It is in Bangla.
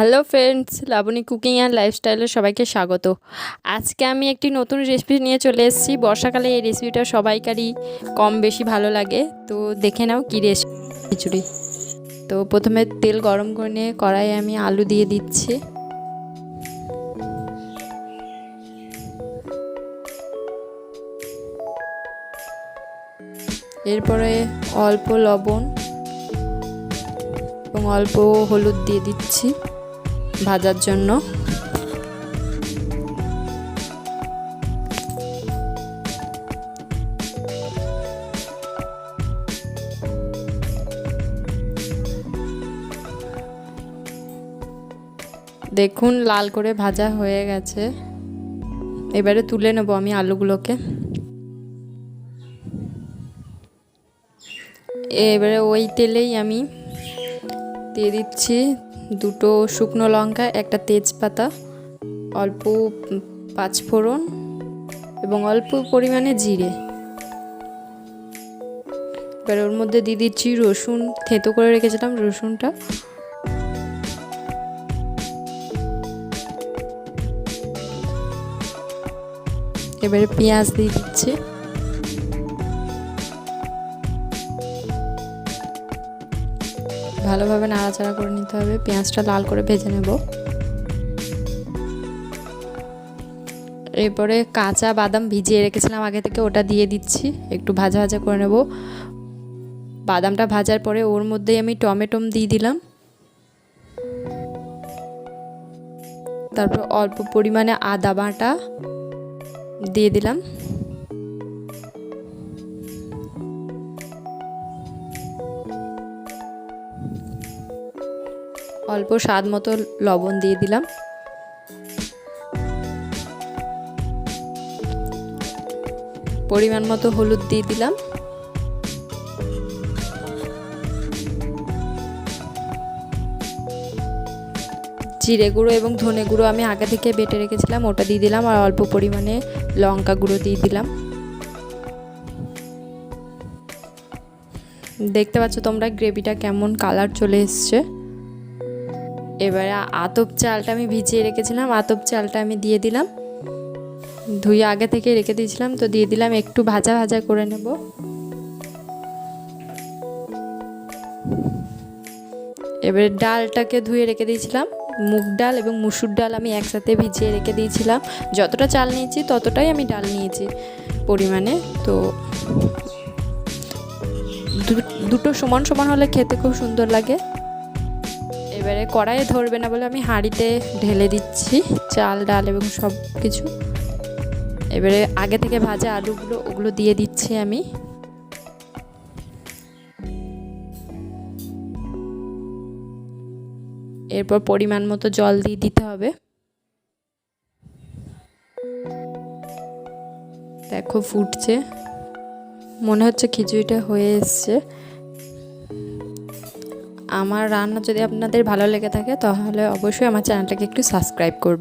Hello friends, Labani cooking and লাইফস্টাইলে সবাইকে স্বাগত। আজকে আমি একটি নতুন রেসিপি নিয়ে চলে এসেছি। বর্ষাকালে এই রেসিপিটা সবাইকারই কম বেশি ভালো লাগে। তো দেখে নাও কী রেসিপি, খিচুড়ি। তো প্রথমে তেল গরম করে নিয়ে কড়াইয়ে আমি আলু দিয়ে দিচ্ছি। এরপরে অল্প লবণ এবং অল্প হলুদ দিয়ে দিচ্ছি ভাজার জন্য। দেখুন লাল করে ভাজা হয়ে গেছে। এবারে তুলে নেব আমি আলুগুলোকে। এবারে ওই তেলেই আমি দিয়ে দিচ্ছি দুটো শুকনো লঙ্কা, একটা তেজপাতা, অল্প পাঁচফোড়ন এবং অল্প পরিমাণে জিরে। এবার ওর মধ্যে দিয়ে দিচ্ছি রসুন, থেঁতো করে রেখেছিলাম রসুনটা। এবারে পেঁয়াজ দিয়ে দিচ্ছি। ভালোভাবে নাড়াচাড়া করে নিতে হবে, পেঁয়াজটা লাল করে ভেজে নেব। এরপরে কাঁচা বাদাম ভিজিয়ে রেখেছিলাম আগে থেকে, ওটা দিয়ে দিচ্ছি, একটু ভাজা ভাজা করে নেব। বাদামটা ভাজার পরে ওর মধ্যেই আমি টমেটো দিয়ে দিলাম। তারপর অল্প পরিমাণে আদা বাটা দিয়ে দিলাম। অল্প স্বাদ মতো লবণ দিয়ে দিলাম। পরিমাণ মতো হলুদ দিয়ে দিলাম। জিরে গুঁড়ো এবং ধনে গুঁড়ো আমি আগে থেকে বেটে রেখেছিলাম, ওটা দিয়ে দিলাম। আর অল্প পরিমাণে লঙ্কা গুঁড়ো দিয়ে দিলাম। দেখতে পাচ্ছ তোমরা গ্রেভিটা কেমন কালার চলে এসছে। এবারে আতপ চালটা আমি ভিজিয়ে রেখেছিলাম, আতপ চালটা আমি দিয়ে দিলাম। ধুয়ে আগে থেকে রেখে দিয়েছিলাম, তো দিয়ে দিলাম। একটু ভাজা ভাজা করে নেব। এবারে ডালটাকে ধুয়ে রেখে দিয়েছিলাম, মুগ ডাল এবং মুসুর ডাল আমি একসাথে ভিজিয়ে রেখে দিয়েছিলাম। যতটা চাল নিয়েছি ততটাই আমি ডাল নিয়েছি পরিমাণে। তো দুটো সমান সমান হলে খেতে খুব সুন্দর লাগে। এবারে কড়াইয়ে ধরবে না বলে আমি হাঁড়িতে ঢেলে দিচ্ছি চাল ডাল এবং সব কিছু। এবারে আগে থেকে ভাজা আলুগুলো ওগুলো দিয়ে দিচ্ছি আমি। এরপর পরিমাণ মতো জল দিয়ে দিতে হবে। দেখো ফুটছে, মনে হচ্ছে খিচুড়িটা হয়ে এসছে। আমার রান্না যদি আপনাদের ভালো লেগে থাকে তাহলে অবশ্যই আমার চ্যানেলটাকে একটু সাবস্ক্রাইব করবেন।